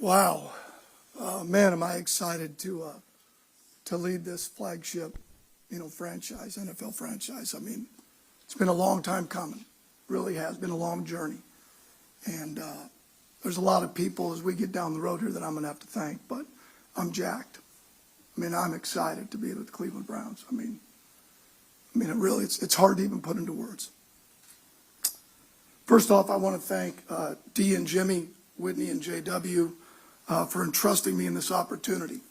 Wow, man, am I excited to lead this flagship, franchise, NFL franchise. I mean, it's been a long time coming. Really has been a long journey, and there's a lot of people as we get down the road here that I'm going to have to thank. But I'm jacked. I mean, I'm excited to be with the Cleveland Browns. I mean, it's hard to even put into words. First off, I want to thank Dee and Jimmy, Whitney and JW for entrusting me in this opportunity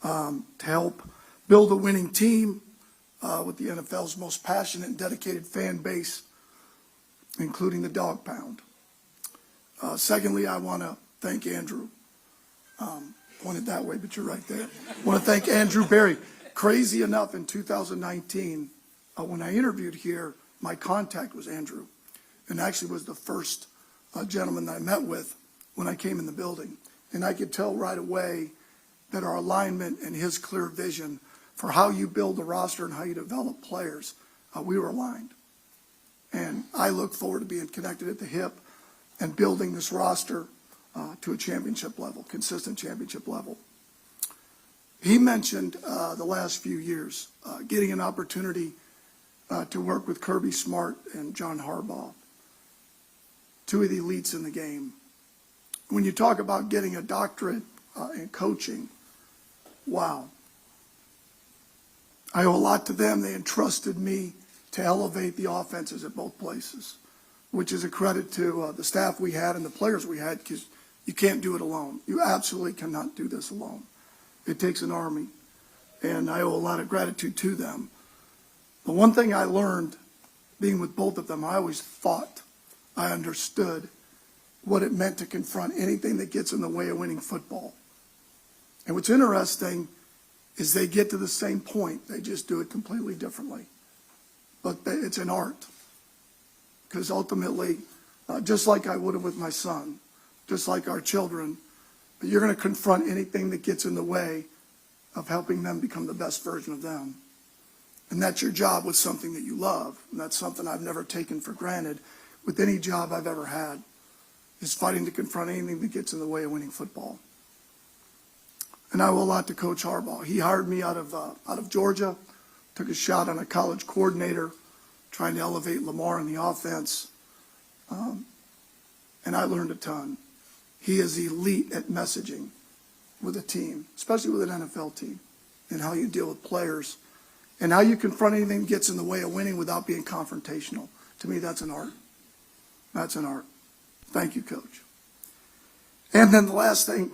to help build a winning team with the NFL's most passionate and dedicated fan base, including the Dog Pound. Secondly, I want to thank Andrew. Pointed that way, but you're right there. I want to thank Andrew Berry. Crazy enough, in 2019, when I interviewed here, my contact was Andrew, and actually was the first gentleman that I met with when I came in the building. And I could tell right away that our alignment and his clear vision for how you build a roster and how you develop players, we were aligned. And I look forward to being connected at the hip and building this roster to a championship level, consistent championship level. He mentioned the last few years, getting an opportunity to work with Kirby Smart and John Harbaugh, two of the elites in the game. When you talk about getting a doctorate in coaching, wow. I owe a lot to them. They entrusted me to elevate the offenses at both places, which is a credit to the staff we had and the players we had, because you can't do it alone. You absolutely cannot do this alone. It takes an army, and I owe a lot of gratitude to them. But one thing I learned being with both of them, I always thought I understood what it meant to confront anything that gets in the way of winning football. And what's interesting is they get to the same point. They just do it completely differently. But it's an art. Because ultimately, just like I would have with my son, just like our children, you're going to confront anything that gets in the way of helping them become the best version of them. And that's your job with something that you love. And that's something I've never taken for granted with any job I've ever had, is fighting to confront anything that gets in the way of winning football. And I owe a lot to Coach Harbaugh. He hired me out of Georgia, took a shot on a college coordinator, trying to elevate Lamar in the offense. And I learned a ton. He is elite at messaging with a team, especially with an NFL team, and how you deal with players, and how you confront anything that gets in the way of winning without being confrontational. To me, that's an art. That's an art. Thank you, Coach. And then the last thing,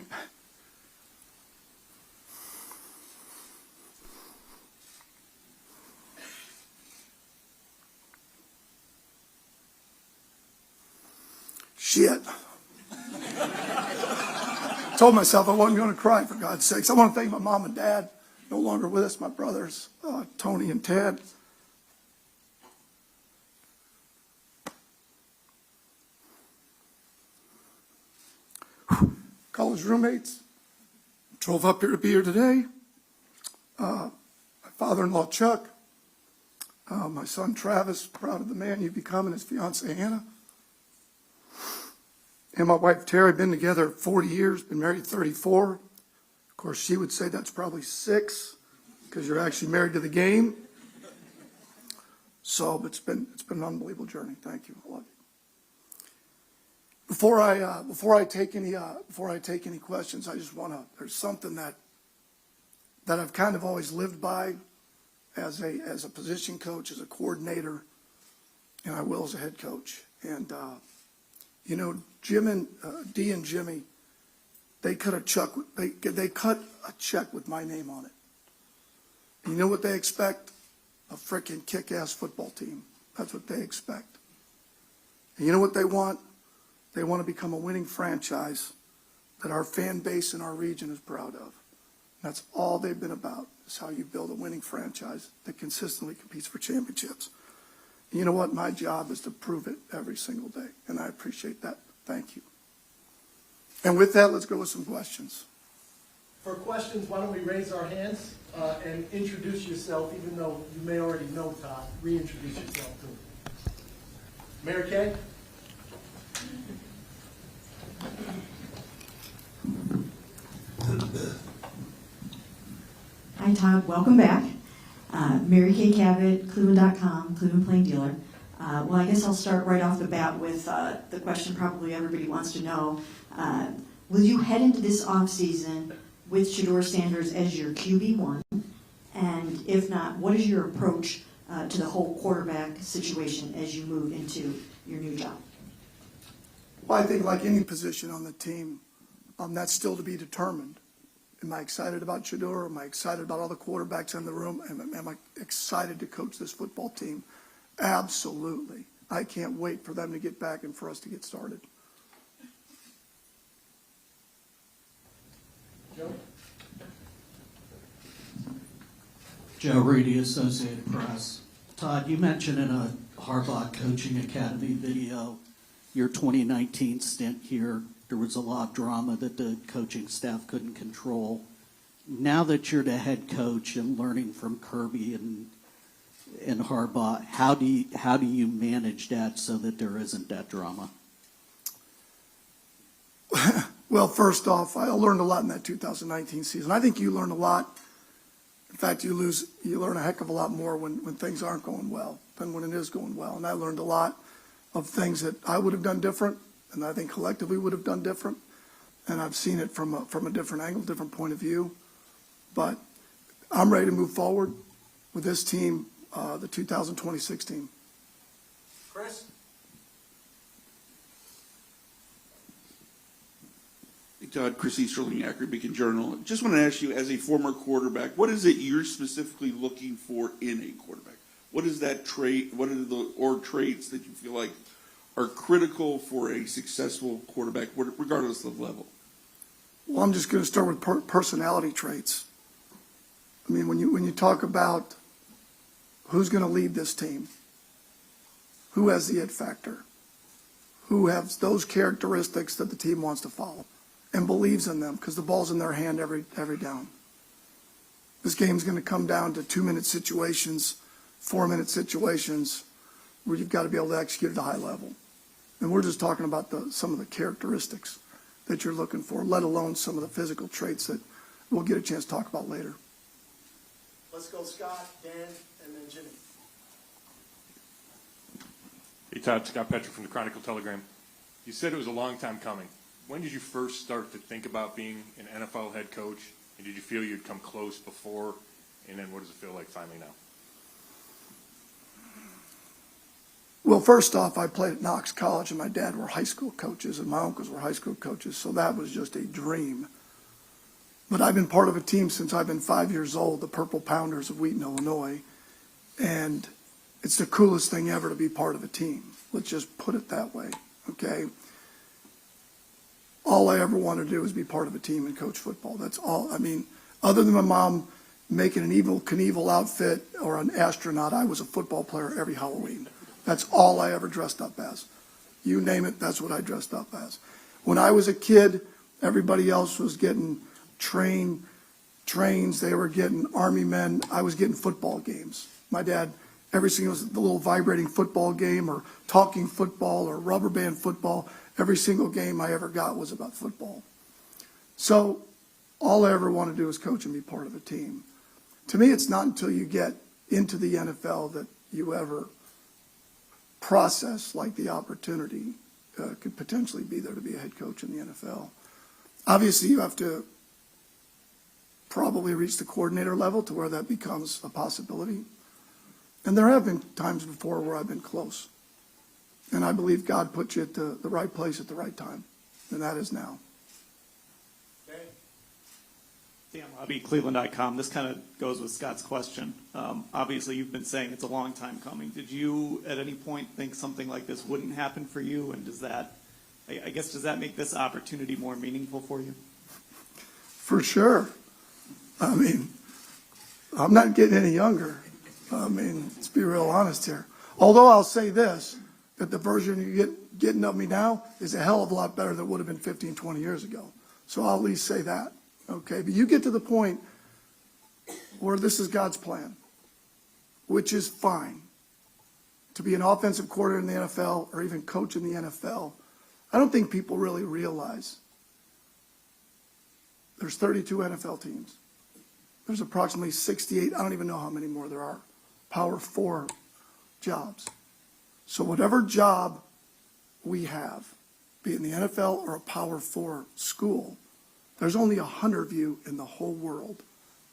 shit. Told myself I wasn't going to cry, for God's sakes. I want to thank my mom and dad, no longer with us, my brothers, Tony and Ted. College roommates. Drove up here to be here today. My father-in-law, Chuck. My son, Travis, proud of the man you've become, and his fiancée, Hannah. And my wife, Terry, been together 40 years, been married 34. Of course, she would say that's probably 6, because you're actually married to the game. So it's been an unbelievable journey. Thank you. I love you. Before I take any questions, I just want to. There's something that I've kind of always lived by, as a position coach, as a coordinator, and I will as a head coach. And Jim and Dee and Jimmy, they cut a check with my name on it. And you know what they expect? A freaking kick-ass football team. That's what they expect. And you know what they want? They want to become a winning franchise that our fan base in our region is proud of. And that's all they've been about, is how you build a winning franchise that consistently competes for championships. And you know what? My job is to prove it every single day, and I appreciate that. Thank you. And with that, let's go with some questions. For questions, why don't we raise our hands and introduce yourself, even though you may already know Todd. Reintroduce yourself to him. Mary Kay? Todd, welcome back. Mary Kay Cabot, Cleveland.com, Cleveland Plain Dealer. Well, I guess I'll start right off the bat with the question probably everybody wants to know. Will you head into this offseason with Shedeur Sanders as your QB1? And if not, what is your approach to the whole quarterback situation as you move into your new job? Well, I think like any position on the team, that's still to be determined. Am I excited about Shedeur? Am I excited about all the quarterbacks in the room? Am I excited to coach this football team? Absolutely. I can't wait for them to get back and for us to get started. Joe? Joe Reedy, Associated Press. Todd, you mentioned in a Harbaugh Coaching Academy video your 2019 stint here. There was a lot of drama that the coaching staff couldn't control. Now that you're the head coach and learning from Kirby and Harbaugh, how do you manage that so that there isn't that drama? Well, first off, I learned a lot in that 2019 season. I think you learn a lot. In fact, you learn a heck of a lot more when things aren't going well than when it is going well. And I learned a lot of things that I would have done different, and I think collectively would have done different. And I've seen it from a different angle, different point of view. But I'm ready to move forward with this team, the 2026 team. Chris? Hey, Todd, Chris Easterling, Akron Beacon Journal. Just want to ask you, as a former quarterback, what is it you're specifically looking for in a quarterback? What is that trait? What are the traits that you feel like are critical for a successful quarterback, regardless of level? Well, I'm just going to start with personality traits. I mean, when you talk about who's going to lead this team, who has the it factor, who has those characteristics that the team wants to follow and believes in them because the ball's in their hand every down. This game's going to come down to 2-minute situations, 4-minute situations where you've got to be able to execute at a high level. And we're just talking about some of the characteristics that you're looking for, let alone some of the physical traits that we'll get a chance to talk about later. Let's go Scott, Dan, and then Jimmy. Hey Todd, Scott Petrick from the Chronicle Telegram. You said it was a long time coming. When did you first start to think about being an NFL head coach? And did you feel you'd come close before? And then what does it feel like finally now? Well, first off, I played at Knox College, and my dad were high school coaches, and my uncles were high school coaches, so that was just a dream. But I've been part of a team since I've been 5 years old, the Purple Pounders of Wheaton, Illinois, and it's the coolest thing ever to be part of a team. Let's just put it that way, okay? All I ever wanted to do was be part of a team and coach football. That's all. I mean, other than my mom making an Evel Knievel outfit or an astronaut, I was a football player every Halloween. That's all I ever dressed up as. You name it, that's what I dressed up as. When I was a kid, everybody else was getting trains, they were getting Army men. I was getting football games. My dad, every single the little vibrating football game or talking football or rubber band football, every single game I ever got was about football. So all I ever want to do is coach and be part of a team. To me, it's not until you get into the NFL that you ever process like the opportunity could potentially be there to be a head coach in the NFL. Obviously, you have to probably reach the coordinator level to where that becomes a possibility. And there have been times before where I've been close. And I believe God put you at the right place at the right time. And that is now. Dan Lobby, Cleveland.com. This kind of goes with Scott's question. Obviously, you've been saying it's a long time coming. Did you, at any point, think something like this wouldn't happen for you? And does that make this opportunity more meaningful for you? For sure. I mean, I'm not getting any younger. I mean, let's be real honest here. Although I'll say this, that the version you're getting of me now is a hell of a lot better than it would have been 15, 20 years ago. So I'll at least say that. Okay, but you get to the point where this is God's plan, which is fine. To be an offensive coordinator in the NFL or even coach in the NFL, I don't think people really realize there's 32 NFL teams. there's approximately 68, I don't even know how many more there are, Power 4 jobs. So whatever job we have, be it in the NFL or a Power 4 school, there's only 100 of you in the whole world.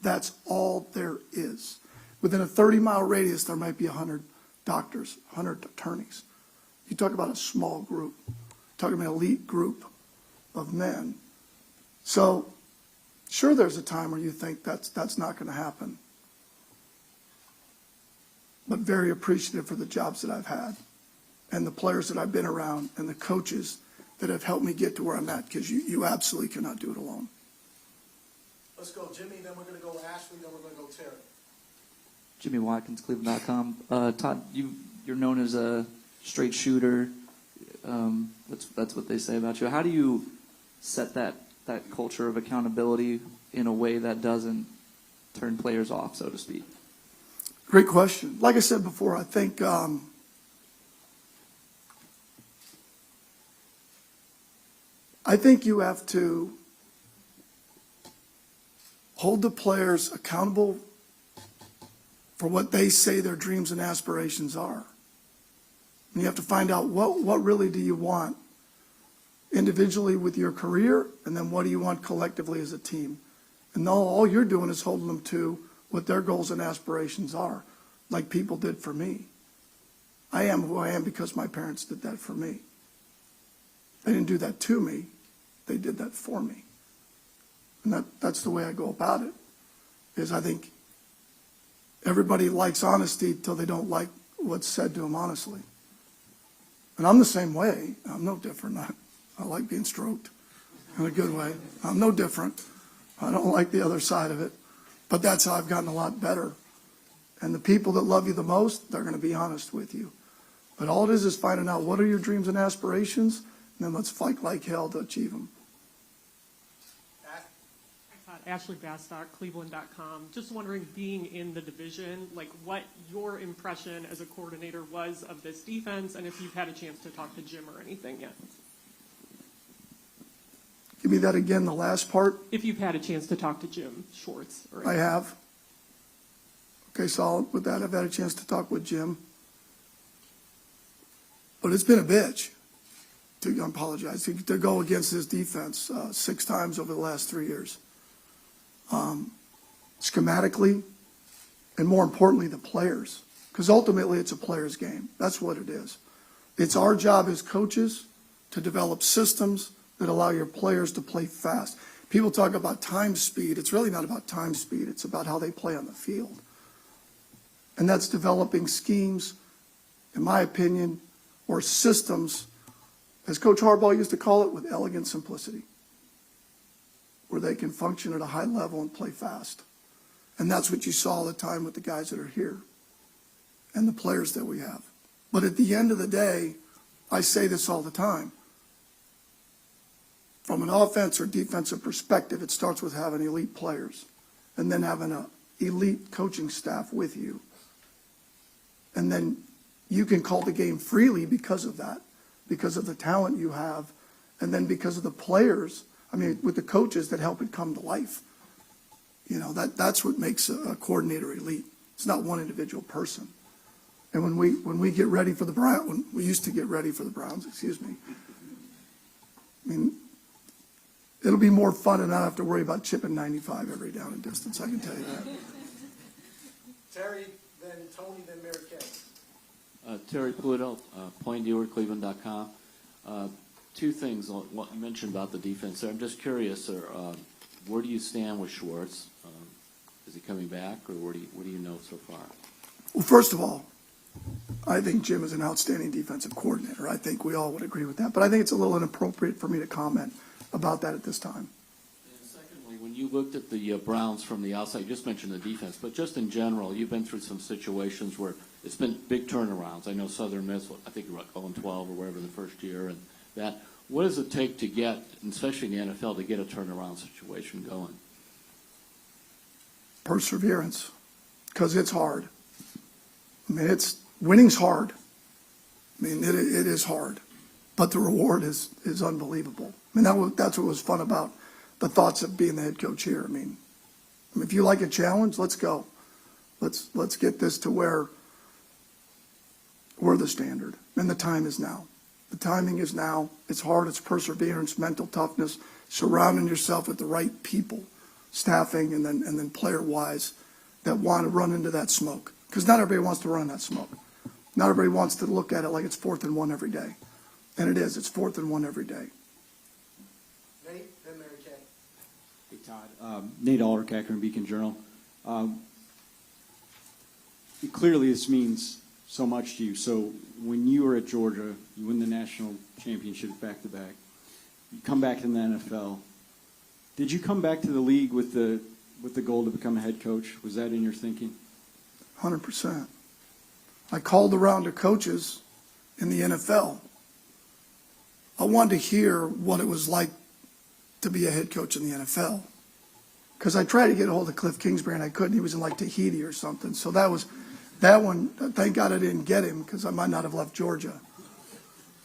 That's all there is. Within a 30-mile radius, there might be 100 doctors, 100 attorneys. You talk about a small group, talking about an elite group of men. So, sure, there's a time where you think that's not going to happen. But very appreciative for the jobs that I've had and the players that I've been around and the coaches that have helped me get to where I'm at, because you absolutely cannot do it alone. Let's go Jimmy, then we're going to go Ashley, then we're going to go Terry. Jimmy Watkins, Cleveland.com. Todd, you're known as a straight shooter. That's what they say about you. How do you set that culture of accountability in a way that doesn't turn players off, so to speak? Great question. Like I said before, I think you have to hold the players accountable for what they say their dreams and aspirations are. And you have to find out what really do you want individually with your career, and then what do you want collectively as a team. And all you're doing is holding them to what their goals and aspirations are, like people did for me. I am who I am because my parents did that for me. They didn't do that to me. They did that for me. And that's the way I go about it, is I think everybody likes honesty till they don't like what's said to them honestly. And I'm the same way. I'm no different. I like being stroked in a good way. I'm no different. I don't like the other side of it. But that's how I've gotten a lot better. And the people that love you the most, they're going to be honest with you. But all it is finding out what are your dreams and aspirations, and then let's fight like hell to achieve them. Ashley Bastock, Cleveland.com. Just wondering, being in the division, like what your impression as a coordinator was of this defense, and if you've had a chance to talk to Jim or anything yet. Give me that again, the last part. If you've had a chance to talk to Jim Schwartz. Or I have. Okay, solid with that. I've had a chance to talk with Jim. But it's been a bitch, I apologize, to go against this defense 6 times over the last 3 years. Schematically, and more importantly, the players. Because ultimately, it's a player's game. That's what it is. It's our job as coaches to develop systems that allow your players to play fast. People talk about time speed. It's really not about time speed. It's about how they play on the field. And that's developing schemes, in my opinion, or systems, as Coach Harbaugh used to call it, with elegant simplicity, where they can function at a high level and play fast. And that's what you saw all the time with the guys that are here and the players that we have. But at the end of the day, I say this all the time. From an offense or defensive perspective, it starts with having elite players and then having an elite coaching staff with you. And then you can call the game freely because of that, because of the talent you have, and then because of the players, with the coaches that help it come to life. That's what makes a coordinator elite. It's not one individual person. And when we get ready for the Browns, when we used to get ready for the Browns, it'll be more fun and not have to worry about chipping 95 every down and distance, I can tell you that. Terry, then Tony, then Mary Kay. Terry Pluto, Point Dealer, Cleveland.com. 2 things. What you mentioned about the defense there. I'm just curious, where do you stand with Schwartz? Is he coming back, or what do you know so far? Well, first of all, I think Jim is an outstanding defensive coordinator. I think we all would agree with that. But I think it's a little inappropriate for me to comment about that at this time. And secondly, when you looked at the Browns from the outside, you just mentioned the defense, but just in general, you've been through some situations where it's been big turnarounds. I know Southern Miss, I think you were 0-12 or whatever the first year, and that. What does it take to get, especially in the NFL, to get a turnaround situation going? Perseverance, because it's hard. Winning's hard. It is hard, but the reward is unbelievable. That's what was fun about the thoughts of being the head coach here. If you like a challenge, let's go. Let's get this to where we're the standard, and the time is now. The timing is now. It's hard. It's perseverance, mental toughness, surrounding yourself with the right people, staffing, and then player-wise, that want to run into that smoke. Because not everybody wants to run in that smoke. Not everybody wants to look at it like it's 4th and 1 every day. And it is. It's 4th and 1 every day. Nate, then Mary Kay. Hey, Todd. Nate Aldrich, Akron Beacon Journal. Clearly, this means so much to you. So when you were at Georgia, you win the national championship back-to-back. You come back in the NFL. Did you come back to the league with the goal to become a head coach? Was that in your thinking? 100%. I called around to coaches in the NFL. I wanted to hear what it was like to be a head coach in the NFL. Because I tried to get a hold of Cliff Kingsbury and I couldn't. He was in like Tahiti or something. So that one, thank God I didn't get him because I might not have left Georgia.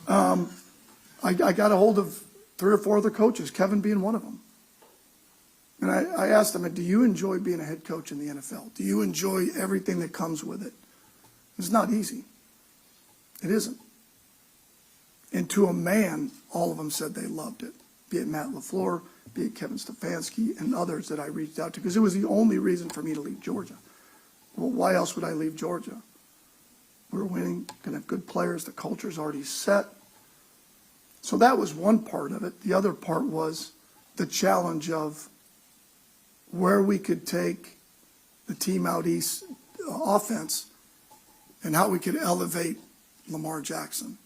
I got a hold of 3 or 4 other coaches, Kevin being one of them. And I asked them, do you enjoy being a head coach in the NFL? Do you enjoy everything that comes with it? It's not easy. It isn't. And to a man, all of them said they loved it, be it Matt LaFleur, be it Kevin Stefanski, and others that I reached out to, because it was the only reason for me to leave Georgia. Well, why else would I leave Georgia? We're winning, going to have good players, the culture's already set. So that was one part of it. The other part was the challenge of where we could take the team out east offense and how we could elevate Lamar Jackson.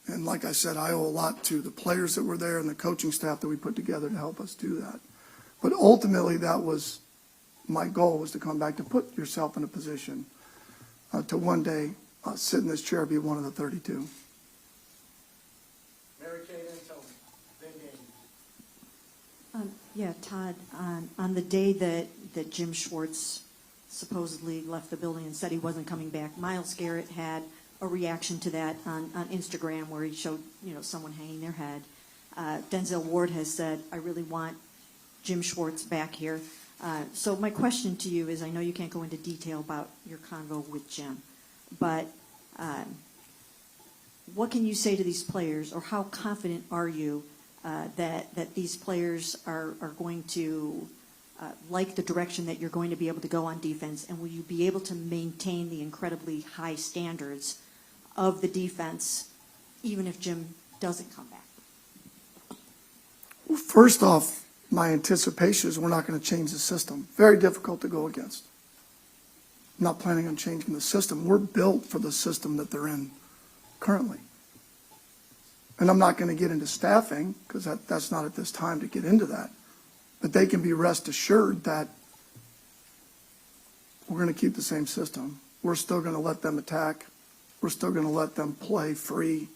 And like I said, I owe a lot to the players that were there and the coaching staff that we put together to help us do that. But ultimately, that was my goal, was to come back, to put yourself in a position to one day sit in this chair, be one of the 32. Mary Kay, then Tony, then Danny. Yeah, Todd, on the day that Jim Schwartz supposedly left the building and said he wasn't coming back, Myles Garrett had a reaction to that on Instagram where he showed, someone hanging their head. Denzel Ward has said, I really want Jim Schwartz back here. So my question to you is, I know you can't go into detail about your convo with Jim, but what can you say to these players, or how confident are you that these players are going to like the direction that you're going to be able to go on defense, and will you be able to maintain the incredibly high standards of the defense even if Jim doesn't come back? Well, first off, my anticipation is we're not going to change the system. Very difficult to go against. I'm not planning on changing the system. We're built for the system that they're in currently. And I'm not going to get into staffing because that's not at this time to get into that. But they can be rest assured that we're going to keep the same system. We're still going to let them attack. We're still going to let them play free.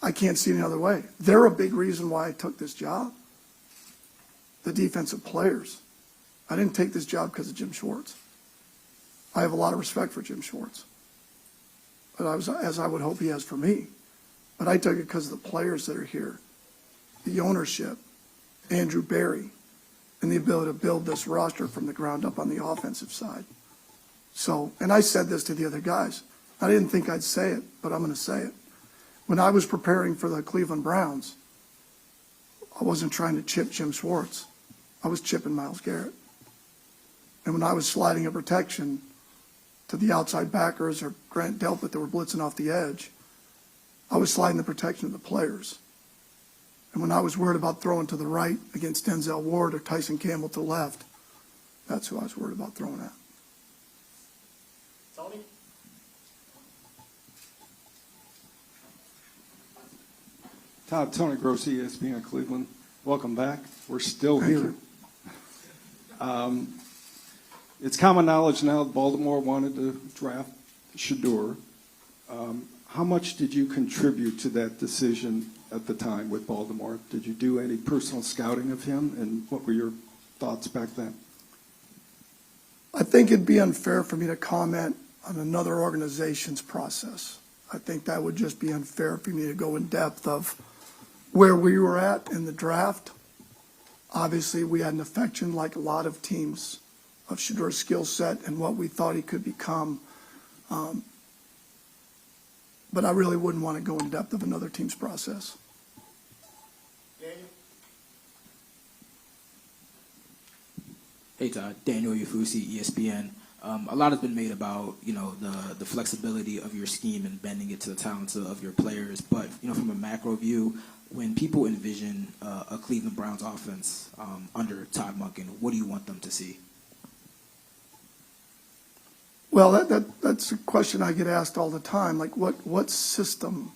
I can't see any other way. They're a big reason why I took this job. The defensive players. I didn't take this job because of Jim Schwartz. I have a lot of respect for Jim Schwartz, but as I would hope he has for me. But I took it because of the players that are here, the ownership, Andrew Berry, and the ability to build this roster from the ground up on the offensive side. So, and I said this to the other guys. I didn't think I'd say it, but I'm going to say it. When I was preparing for the Cleveland Browns, I wasn't trying to chip Jim Schwartz. I was chipping Myles Garrett. And when I was sliding a protection to the outside backers or Grant Delpit that were blitzing off the edge, I was sliding the protection of the players. And when I was worried about throwing to the right against Denzel Ward or Tyson Campbell to the left, that's who I was worried about throwing at. Tony? Todd, Tony Grossi, ESPN Cleveland. Welcome back. We're still here. It's common knowledge now that Baltimore wanted to draft Shedeur. How much did you contribute to that decision at the time with Baltimore? Did you do any personal scouting of him, and what were your thoughts back then? I think it'd be unfair for me to comment on another organization's process. I think that would just be unfair for me to go in depth of where we were at in the draft. Obviously, we had an affection, like a lot of teams, of Shedur's skill set and what we thought he could become. But I really wouldn't want to go in depth of another team's process. Hey Todd, Daniel Yafusi, ESPN. A lot has been made about the flexibility of your scheme and bending it to the talents of your players. But from a macro view, when people envision a Cleveland Browns offense under Todd Monken, what do you want them to see? Well, that's a question I get asked all the time. Like, what system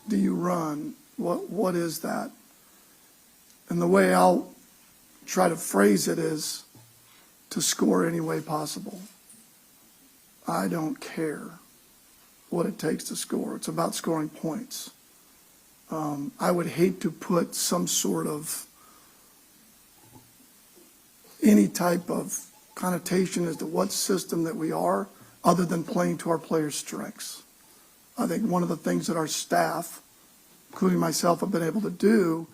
do you run? What is that? And the way I'll try to phrase it is to score any way possible. I don't care what it takes to score. It's about scoring points. I would hate to put some sort of any type of connotation as to what system that we are, other than playing to our players' strengths. I think one of the things that our staff, including myself, have been able to do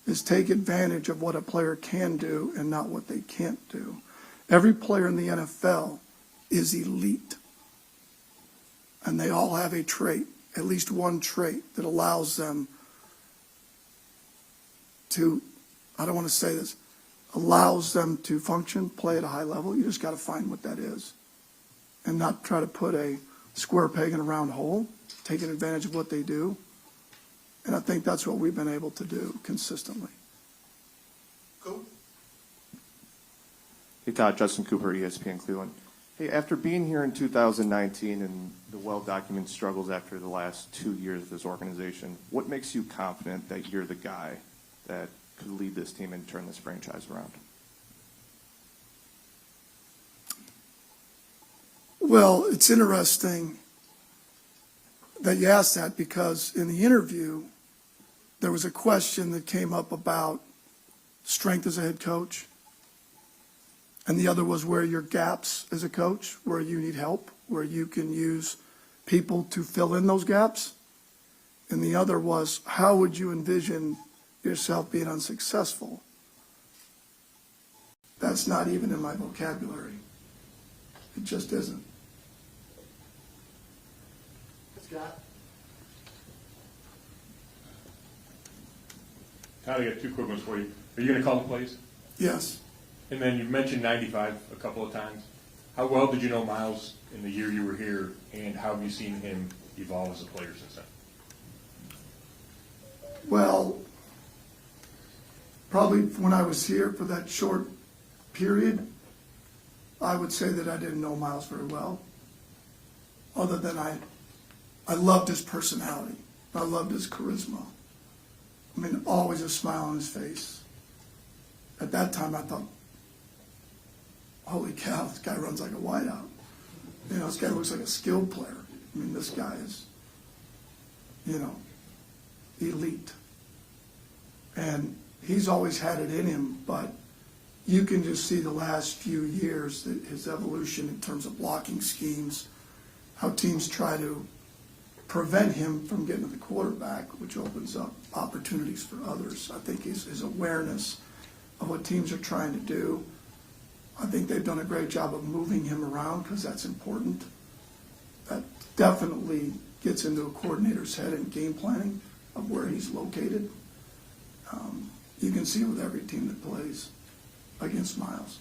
is take advantage of what a player can do and not what they can't do. Every player in the NFL is elite, and they all have a trait, at least one trait, that allows them to, I don't want to say this, allows them to function, play at a high level. You just got to find what that is and not try to put a square peg in a round hole, taking advantage of what they do. And I think that's what we've been able to do consistently. Cool. Hey Todd, Justin Cooper, ESPN Cleveland. Hey, after being here in 2019 and the well-documented struggles after the last 2 years of this organization, what makes you confident that you're the guy that could lead this team and turn this franchise around? Well, it's interesting that you asked that, because in the interview, there was a question that came up about strength as a head coach, and the other was where your gaps as a coach, where you need help, where you can use people to fill in those gaps. And the other was, how would you envision yourself being unsuccessful? That's not even in my vocabulary. It just isn't. Scott? Todd, I got two quick ones for you. Are you going to call the plays? Yes. And then you mentioned 95 a couple of times. How well did you know Miles in the year you were here, and how have you seen him evolve as a player since then? Well, probably when I was here for that short period, I would say that I didn't know Miles very well, other than I loved his personality. I loved his charisma. I mean, always a smile on his face. At that time, I thought, holy cow, this guy runs like a wideout. This guy looks like a skilled player. I mean, this guy is, elite. And he's always had it in him, but you can just see the last few years that his evolution in terms of blocking schemes, how teams try to prevent him from getting to the quarterback, which opens up opportunities for others. I think his awareness of what teams are trying to do. I think they've done a great job of moving him around, because that's important. That definitely gets into a coordinator's head in game planning of where he's located. You can see it with every team that plays against Miles.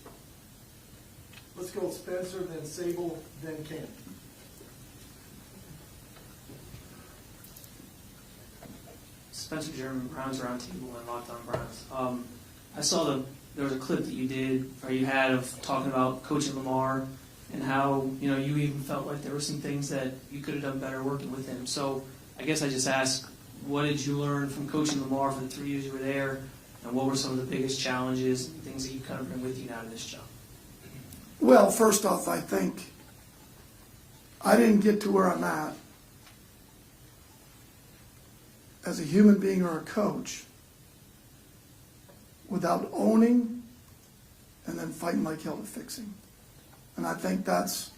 Let's go Spencer, then Sable, then Ken. Spencer German, Browns Roundtable and Locked On Browns. I saw there was a clip that you did, or you had, of talking about coaching Lamar and how you even felt like there were some things that you could have done better working with him. So I guess I just ask, what did you learn from coaching Lamar for the 3 years you were there, and what were some of the biggest challenges and things that you kind of bring with you now to this job? Well, first off, I think I didn't get to where I'm at as a human being or a coach without owning and then fighting like hell to fixing. And I think that's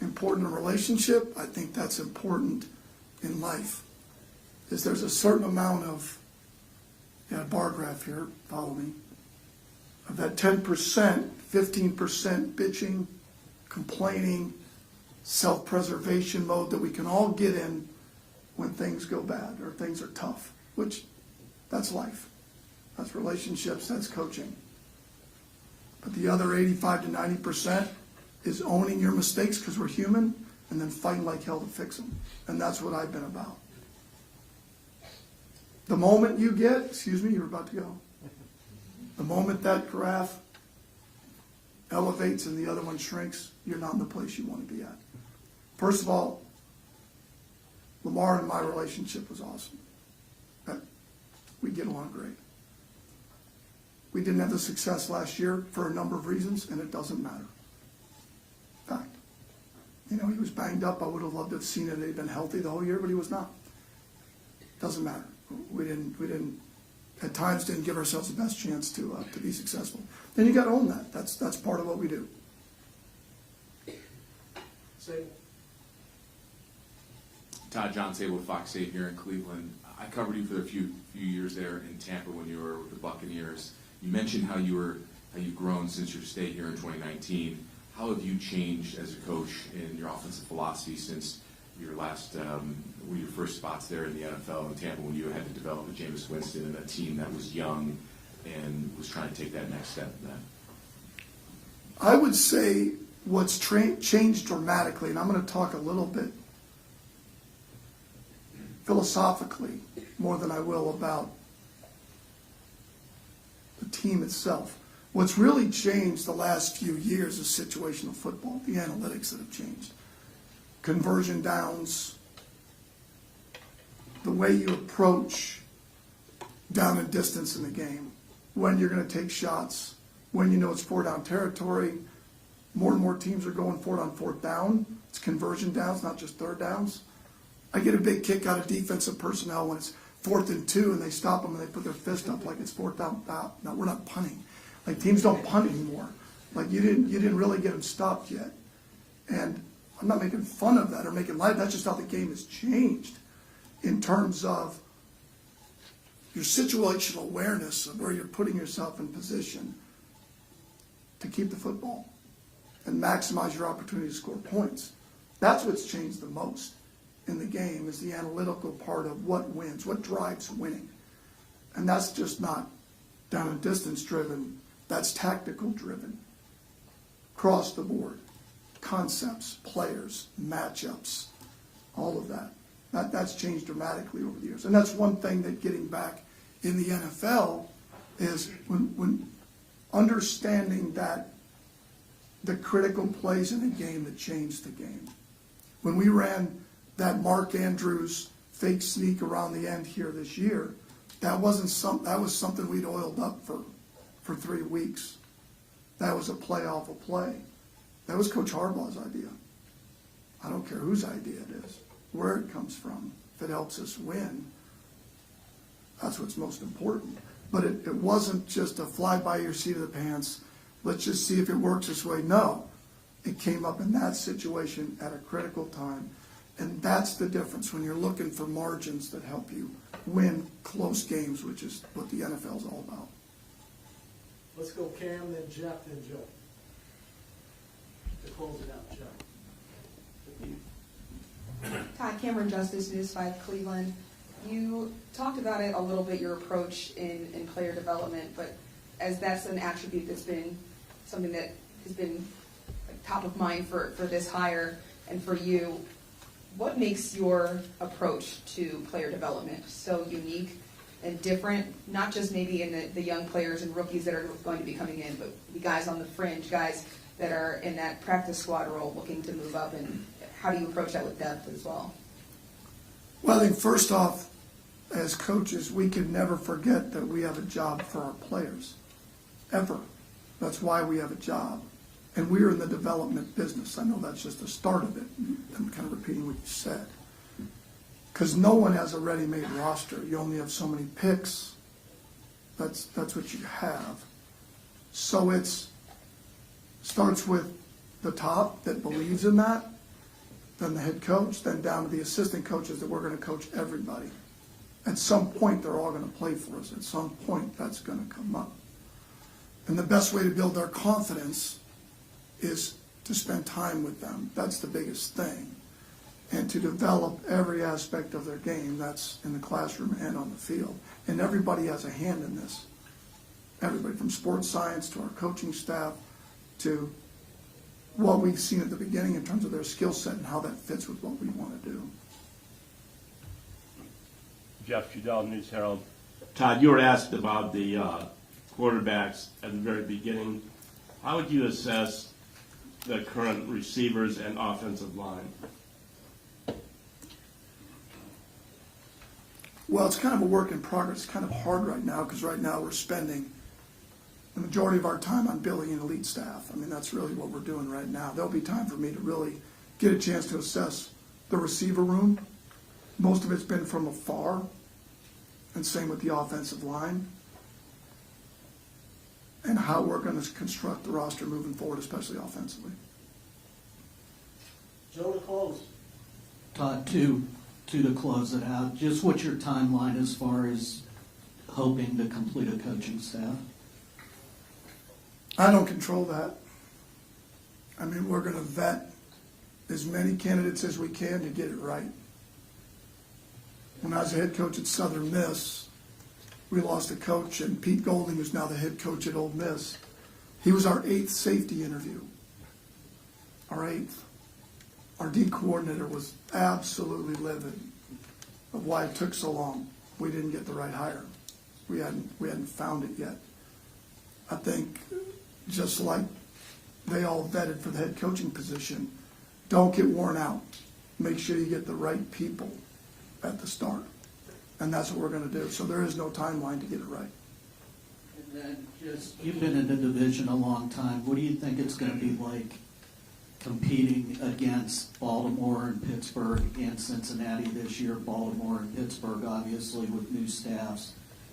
important in a relationship. I think that's important in life. Is there's a certain amount of, bar graph here, follow me. of that 10%, 15% bitching, complaining, self-preservation mode that we can all get in when things go bad or things are tough, which that's life. That's relationships, that's coaching. But the other 85 to 90% is owning your mistakes because we're human and then fighting like hell to fix them. And that's what I've been about. The moment you get, excuse me, you were about to go. The moment that graph elevates and the other one shrinks, you're not in the place you want to be at. First of all, Lamar and my relationship was awesome. We get along great. We didn't have the success last year for a number of reasons, and it doesn't matter. Fact. You know, he was banged up. I would have loved to have seen it. He'd been healthy the whole year, but he was not. Doesn't matter. We didn't at times didn't give ourselves the best chance to be successful. Then you got to own that. That's part of what we do. Say, Todd John Sable with Fox 8 here in Cleveland. I covered you for a few years there in Tampa when you were with the Buccaneers. You mentioned how you've grown since your stay here in 2019. How have you changed as a coach in your offensive philosophy since your last one of your first spots there in the NFL in Tampa when you had to develop a Jameis Winston and a team that was young and was trying to take that next step in that? I would say what's changed dramatically, and I'm going to talk a little bit philosophically more than I will about the team itself. What's really changed the last few years is situational football, the analytics that have changed. Conversion downs, the way you approach down and distance in the game, when you're going to take shots, when you know it's 4-down territory. More and more teams are going for it on 4th down. It's conversion downs, not just 3rd downs. I get a big kick out of defensive personnel when it's 4th and 2 and they stop them and they put their fist up like it's 4th down. No, we're not punting. Like, teams don't punt anymore. Like, you didn't really get them stopped yet. And I'm not making fun of that or making light. That's just how the game has changed in terms of your situational awareness of where you're putting yourself in position to keep the football and maximize your opportunity to score points. That's what's changed the most in the game, is the analytical part of what wins, what drives winning. And that's just not down and distance driven, that's tactical driven. Across the board, concepts, players, matchups, all of that. That's changed dramatically over the years. And that's one thing that getting back in the NFL is when understanding that the critical plays in a game that changed the game. When we ran that Mark Andrews fake sneak around the end here this year, that was something we'd oiled up for 3 weeks. That was a play off a play. That was Coach Harbaugh's idea. I don't care whose idea it is, where it comes from. If it helps us win, that's what's most important. But it wasn't just a fly by your seat of the pants, let's just see if it works this way. No, it came up in that situation at a critical time. And that's the difference when you're looking for margins that help you win close games, which is what the NFL is all about. let's go Cam, then Jeff, then Joe. To close it out, Joe. Todd, Cameron Justice, News 5 Cleveland. You talked about it a little bit, your approach in player development, but as that's an attribute that's been something that has been top of mind for this hire and for you, what makes your approach to player development so unique and different, not just maybe in the young players and rookies that are going to be coming in, but the guys on the fringe, guys that are in that practice squad role looking to move up, and how do you approach that with depth as well? Well, I think first off, as coaches, we can never forget that we have a job for our players, ever. That's why we have a job. And we're in the development business. I know that's just the start of it. I'm kind of repeating what you said. Because no one has a ready-made roster. You only have so many picks. That's what you have. So it starts with the top that believes in that, then the head coach, then down to the assistant coaches that we're going to coach everybody. At some point, they're all going to play for us. At some point, that's going to come up. And the best way to build their confidence is to spend time with them. That's the biggest thing. And to develop every aspect of their game, that's in the classroom and on the field. And everybody has a hand in this. Everybody from sports science to our coaching staff to what we've seen at the beginning in terms of their skill set and how that fits with what we want to do. Jeff Trudell, News Herald. Todd, you were asked about the quarterbacks at the very beginning. How would you assess the current receivers and offensive line? Well, it's kind of a work in progress. It's kind of hard right now because right now we're spending the majority of our time on building an elite staff. I mean, that's really what we're doing right now. There'll be time for me to really get a chance to assess the receiver room. Most of it's been from afar, and same with the offensive line, and how we're going to construct the roster moving forward, especially offensively. Joe, to close. Todd, to close it out, just what's your timeline as far as hoping to complete a coaching staff? I don't control that. I mean, we're going to vet as many candidates as we can to get it right. When I was a head coach at Southern Miss, we lost a coach, and Pete Golding, who's now the head coach at Ole Miss, he was our 8th safety interview. Our 8th. Our D coordinator was absolutely livid of why it took so long. We didn't get the right hire. We hadn't found it yet. I think just like they all vetted for the head coaching position, don't get worn out. Make sure you get the right people at the start. And that's what we're going to do. So there is no timeline to get it right. And then just, you've been in the division a long time. What do you think it's going to be like competing against Baltimore and Pittsburgh and Cincinnati this year? Baltimore and Pittsburgh, obviously, with new staffs.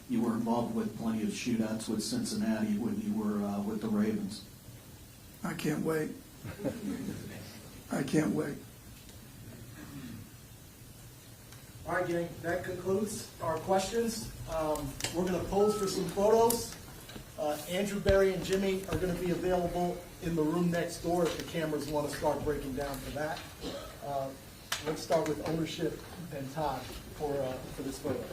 You were involved with plenty of shootouts with Cincinnati when you were with the Ravens. I can't wait. I can't wait. All right, gang, that concludes our questions. We're going to pose for some photos. Andrew, Barry, and Jimmy are going to be available in the room next door if the cameras want to start breaking down for that. Let's start with ownership and Todd for this photo.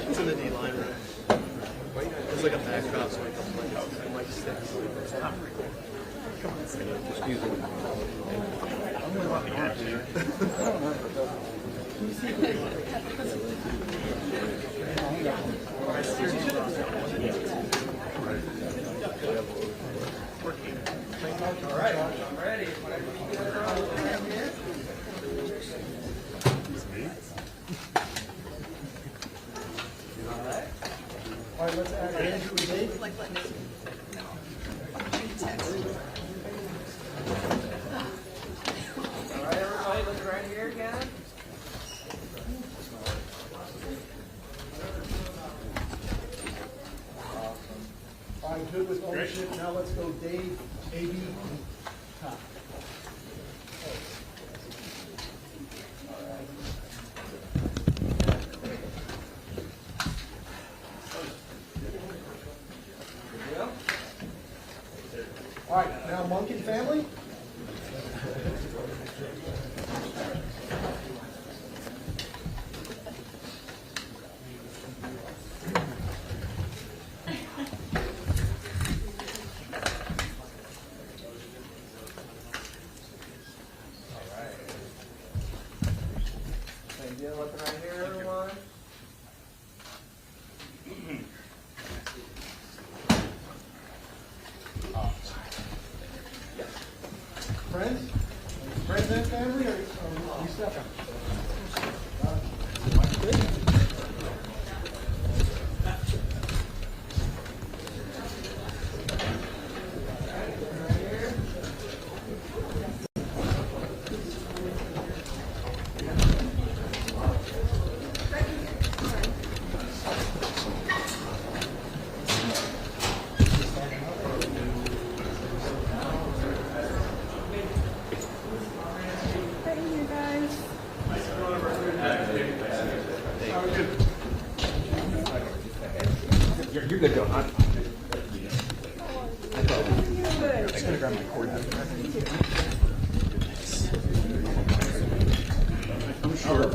It's in the D line, right? There's like a backdrop, so I might stick. Come on, excuse me. I'm really about to get here. All right, I'm ready. All right, let's add Andrew and Dave. All right, everybody, look right here again. All right, good with ownership. Now let's go Dave, AB, and Todd. All right, now Monken family. Again, looking right here, everyone. Friends? Friends and family, or you stepping? You're good, Joe. I'm just gonna grab my cord. I'm sure.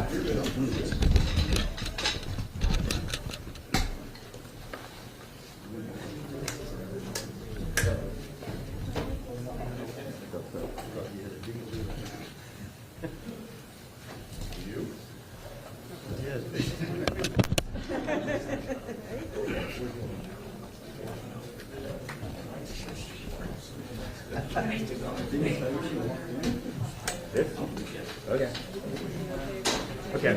Okay. Okay.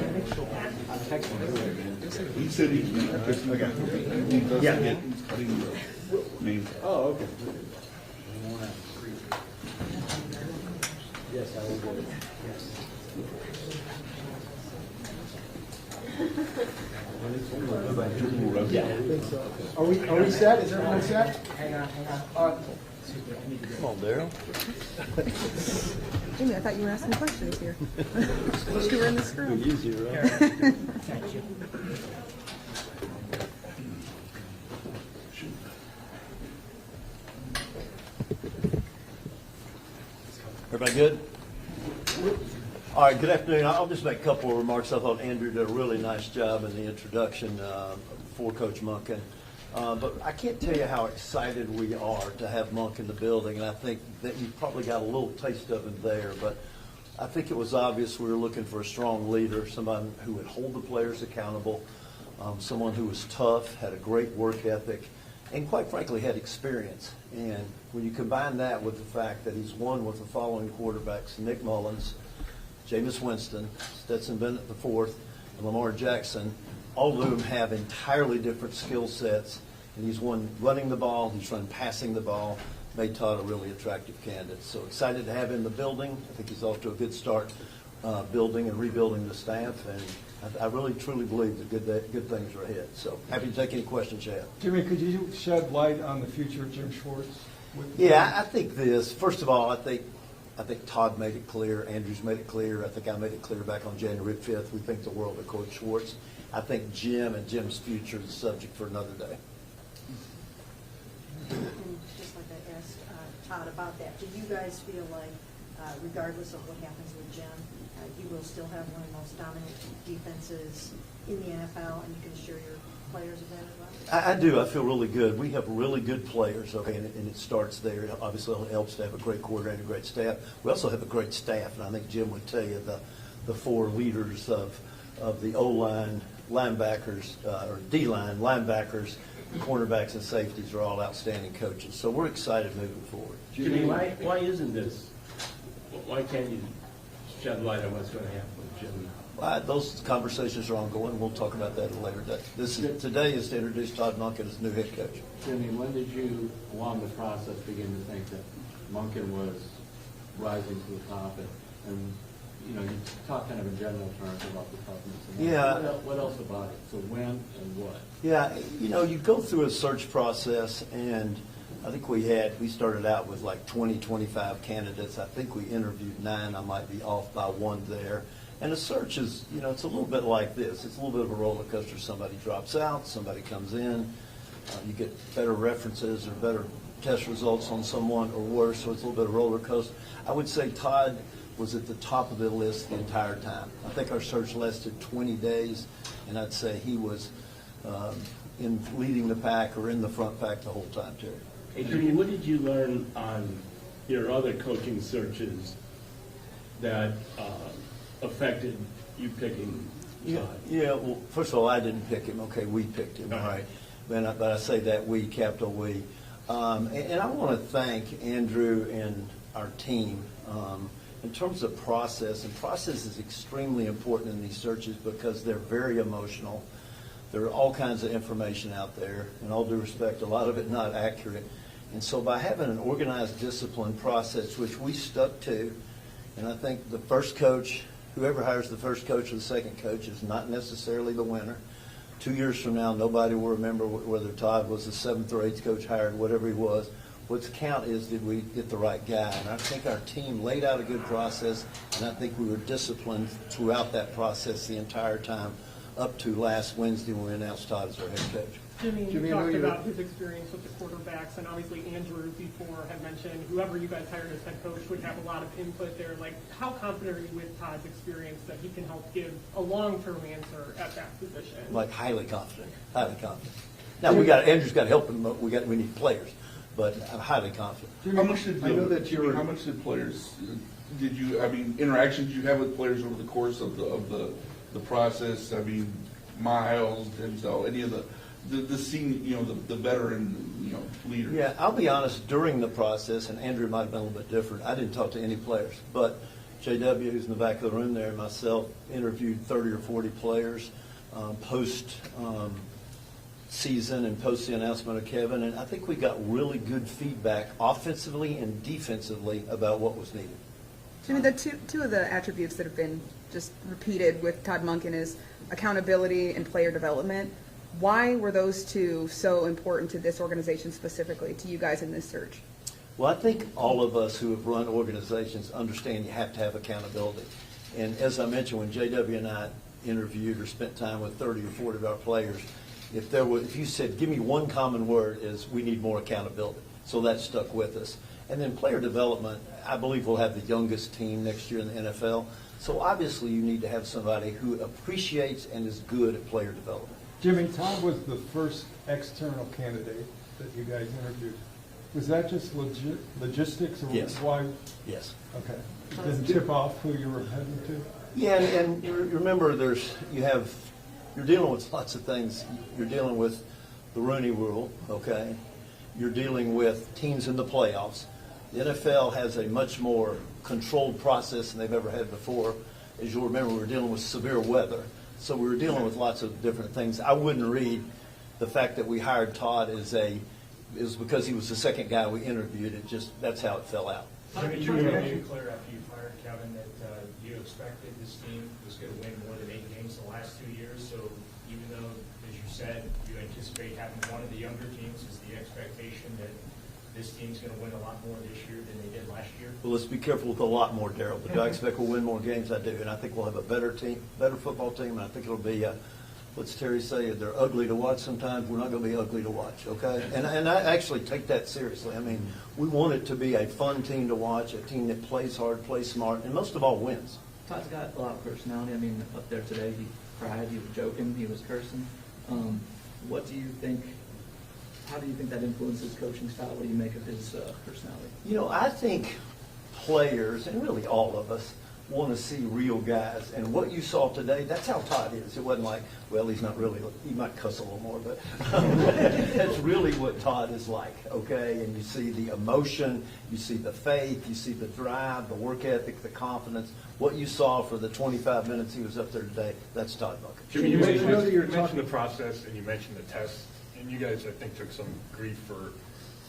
He said he's Okay. yeah. Oh, okay. Yes, I will do it. Yes. Yeah. I think so. Are we set? Is everyone set? Hang on. Come on, Daryl. Amy, I thought you were asking questions here. You were in the scrum. Easier, right? Thank you. Everybody good? All right, good afternoon. I'll just make a couple of remarks. I thought Andrew did a really nice job in the introduction for Coach Monken. But I can't tell you how excited we are to have Monk in the building, and I think that you probably got a little taste of him there. But I think it was obvious we were looking for a strong leader, someone who would hold the players accountable, someone who was tough, had a great work ethic, and quite frankly had experience. And when you combine that with the fact that he's won with the following quarterbacks, Nick Mullins, Jameis Winston, Stetson Bennett IV, and Lamar Jackson, all of whom have entirely different skill sets. And he's won running the ball, he's run passing the ball, made Todd a really attractive candidate. So excited to have him in the building. I think he's off to a good start building and rebuilding the staff. And I really, truly believe that good things are ahead. So happy to take any questions you have. Jimmy, could you shed light on the future of Jim Schwartz? Yeah, I think this. First of all, I think Todd made it clear, Andrew's made it clear, I think I made it clear back on January 5th. We think the world of Coach Schwartz. I think Jim and Jim's future is a subject for another day. And just like I asked Todd about that, do you guys feel like, regardless of what happens with Jim, you will still have one of the most dominant defenses in the NFL, and you can assure your players of that as well? I do. I feel really good. We have really good players, okay, and it starts there. Obviously, it helps to have a great coordinator, a great staff. We also have a great staff, and I think Jim would tell you the four leaders of the O-line, linebackers, or D-line, linebackers, cornerbacks, and safeties are all outstanding coaches. So we're excited moving forward. Jimmy, why isn't this? Why can't you shed light on what's going to happen with Jimmy? Those conversations are ongoing. We'll talk about that at a later date. Today is to introduce Todd Monken as new head coach. Jimmy, when did you, along the process, begin to think that Monken was rising to the top? And you know, you talk kind of in general terms about the toughness. And Yeah. What else about it? So when and what? Yeah, you know, you go through a search process, and I think we started out with like 20, 25 candidates. I think we interviewed 9. I might be off by 1 there. And a search is, you know, it's a little bit like this. It's a little bit of a roller coaster. Somebody drops out, somebody comes in. You get better references or better test results on someone or worse, so it's a little bit of a roller coaster. I would say Todd was at the top of the list the entire time. I think our search lasted 20 days, and I'd say he was in leading the pack or in the front pack the whole time, Terry. Hey, Jimmy, what did you learn on your other coaching searches that affected you picking Todd? Yeah, well, first of all, I didn't pick him. Okay, we picked him, all right. But I say that we, capital we. And I want to thank Andrew and our team. In terms of process, and process is extremely important in these searches because they're very emotional. There are all kinds of information out there, and all due respect, a lot of it not accurate. And so by having an organized, disciplined process, which we stuck to, and I think the first coach, whoever hires the first coach or the second coach is not necessarily the winner. 2 years from now, nobody will remember whether Todd was the 7th or 8th coach hired, whatever he was. What's count is, did we get the right guy? And I think our team laid out a good process, and I think we were disciplined throughout that process the entire time up to last Wednesday when we announced Todd as our head coach. Jimmy, Jimmy, you I know talked you're- about his experience with the quarterbacks, and obviously Andrew before had mentioned whoever you guys hired as head coach would have a lot of input there. Like, how confident are you with Todd's experience that he can help give a long-term answer at that position? Like highly confident, highly confident. Now, Andrew's got to help him, but we need players, but I'm highly confident. How much did I know that you're- how much did players did you? I mean, interactions you have with players over the course of the process. I mean, Miles, Denzel, any of the senior, the veteran, leaders. Yeah, I'll be honest, during the process, and Andrew might have been a little bit different, I didn't talk to any players, but JW, who's in the back of the room there, and myself interviewed 30 or 40 players post season and post the announcement of Kevin, and I think we got really good feedback offensively and defensively about what was needed. Jimmy, the two of the attributes that have been just repeated with Todd Monken is accountability and player development. Why were those two so important to this organization specifically, to you guys in this search? Well, I think all of us who have run organizations understand you have to have accountability. And as I mentioned, when JW and I interviewed or spent time with 30 or 40 of our players, if you said, give me one common word, is we need more accountability. So that stuck with us. And then player development, I believe we'll have the youngest team next year in the NFL. So obviously you need to have somebody who appreciates and is good at player development. Jimmy, Todd was the first external candidate that you guys interviewed. Was that just logistics, or Yes. why? Yes. Okay. Didn't tip off who you were heading to? Yeah, and you remember you're dealing with lots of things. You're dealing with the Rooney Rule, okay? You're dealing with teams in the playoffs. The NFL has a much more controlled process than they've ever had before. As you'll remember, we were dealing with severe weather. So we were dealing with lots of different things. I wouldn't read the fact that we hired Todd is because he was the second guy we interviewed. That's how it fell out. Jimmy, you made it clear after you fired Kevin that you expected this team was going to win more than 8 games the last 2 years. So even though, as you said, you anticipate having one of the younger teams, is the expectation that this team's going to win a lot more this year than they did last year? Well, let's be careful with a lot more, Daryl. But do I expect we'll win more games? I do. And I think we'll have a better team, better football team. And I think it'll be, what's Terry say? They're ugly to watch sometimes. We're not going to be ugly to watch, okay? And I actually take that seriously. I mean, we want it to be a fun team to watch, a team that plays hard, plays smart, and most of all wins. Todd's got a lot of personality. I mean, up there today, he cried, he was joking, he was cursing. What do you think? How do you think that influences coaching style? What do you make of his personality? I think players, and really all of us, want to see real guys. And what you saw today, that's how Todd is. It wasn't like, well, he's not really, he might cuss a little more, but that's really what Todd is like, okay? And you see the emotion, you see the faith, you see the drive, the work ethic, the confidence. What you saw for the 25 minutes he was up there today, that's Todd Monken. Jimmy, you mentioned the process and you mentioned the tests, and you guys, I think, took some grief for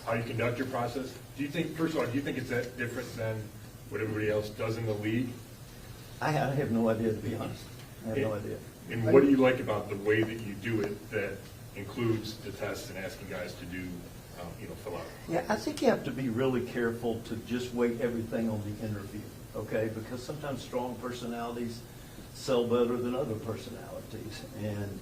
how you conduct your process. Do you think, first of all, do you think it's that different than what everybody else does in the league? I have no idea, to be honest. I have no idea. And what do you like about the way that you do it that includes the tests and asking guys to do, fill out? Yeah, I think you have to be really careful to just weight everything on the interview, okay? Because sometimes strong personalities sell better than other personalities. And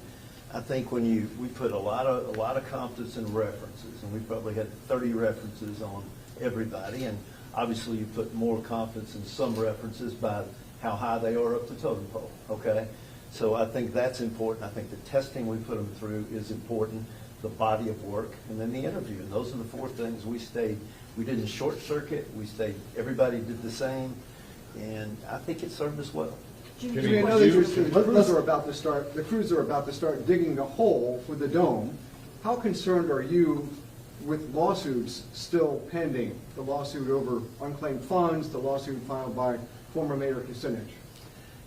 I think when we put a lot of confidence in references, and we probably had 30 references on everybody, and obviously you put more confidence in some references by how high they are up the totem pole, okay? So I think that's important. I think the testing we put them through is important, the body of work, and then the interview. And those are the 4 things we didn't short circuit, everybody did the same, and I think it served us well. Jimmy, I know that the Crews are about to start digging a hole for the dome. How concerned are you with lawsuits still pending? The lawsuit over unclaimed funds, the lawsuit filed by former Mayor Kucinich.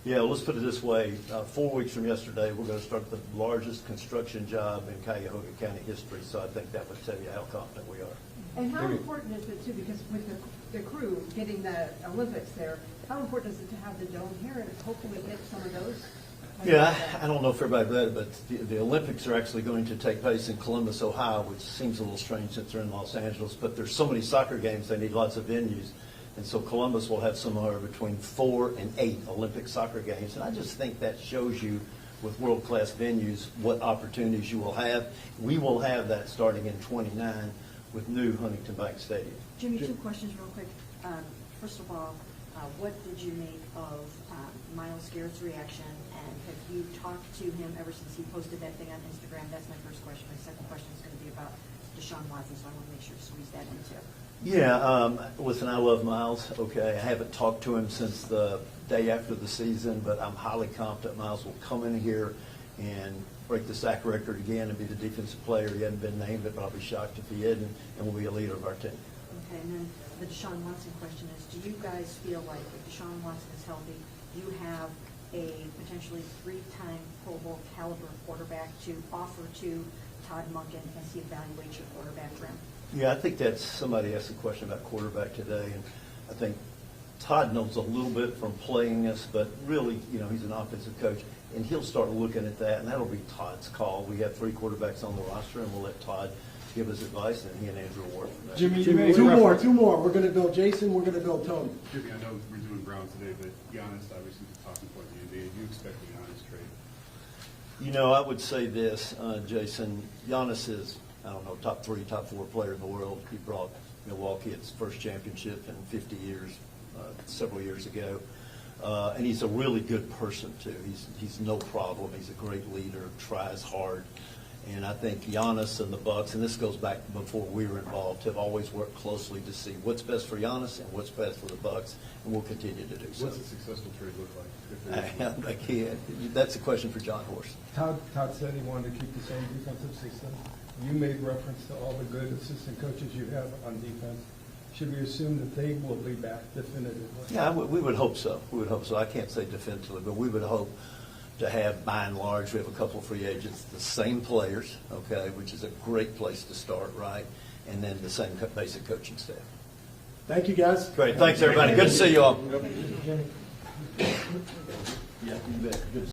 Yeah, let's put it this way. 4 weeks from yesterday, we're going to start the largest construction job in Cuyahoga County history, so I think that would tell you how confident we are. And how important is it too, because with the crew getting the Olympics there, how important is it to have the dome here and hopefully get some of those? Yeah, I don't know if everybody read it, but the Olympics are actually going to take place in Columbus, Ohio, which seems a little strange since they're in Los Angeles, but there's so many soccer games, they need lots of venues. And so Columbus will have somewhere between 4 and 8 Olympic soccer games. And I just think that shows you with world-class venues, what opportunities you will have. We will have that starting in '29 with new Huntington Bank Stadium. Jimmy, two questions real quick. First of all, what did you make of Miles Garrett's reaction, and have you talked to him ever since he posted that thing on Instagram? That's my first question. My second question is going to be about Deshaun Watson, so I want to make sure to squeeze that in too. Yeah, listen, I love Miles, okay? I haven't talked to him since the day after the season, but I'm highly confident Miles will come in here and break the sack record again and be the defensive player. He hadn't been named, but I'll be shocked if he isn't, and will be a leader of our team. Okay, and then the Deshaun Watson question is, do you guys feel like if Deshaun Watson is healthy, you have a potentially three-time Pro Bowl caliber quarterback to offer to Todd Monken as he evaluates your quarterback room? Yeah, I think that's, somebody asked a question about quarterback today, and I think Todd knows a little bit from playing this, but really, you know, he's an offensive coach, and he'll start looking at that, and that'll be Todd's call. We have 3 quarterbacks on the roster, and we'll let Todd give us advice, and he and Andrew will work from that. Jimmy, two more. We're going to build Jason, we're going to build Tony. Jimmy, I know we're doing Brown today, but Giannis obviously is a talking point in the NBA. Do you expect a Giannis trade? You know, I would say this, Jason, Giannis is, I don't know, top 3, top 4 player in the world. He brought Milwaukee its first championship in 50 years, several years ago. And he's a really good person, too. He's no problem. He's a great leader, tries hard. And I think Giannis and the Bucks, and this goes back before we were involved, have always worked closely to see what's best for Giannis and what's best for the Bucks, and we'll continue to do so. What's a successful trade look like? I can't. That's a question for John Horst. Todd said he wanted to keep the same defensive system. You made reference to all the good assistant coaches you have on defense. Should we assume that they will be back definitively? Yeah, we would hope so. We would hope so. I can't say definitively, but we would hope to have, by and large, we have a couple of free agents, the same players, okay, which is a great place to start, right? And then the same basic coaching staff. Thank you, guys. Great. Thanks, everybody. Good to see you all. Yeah, you bet. Good to see you.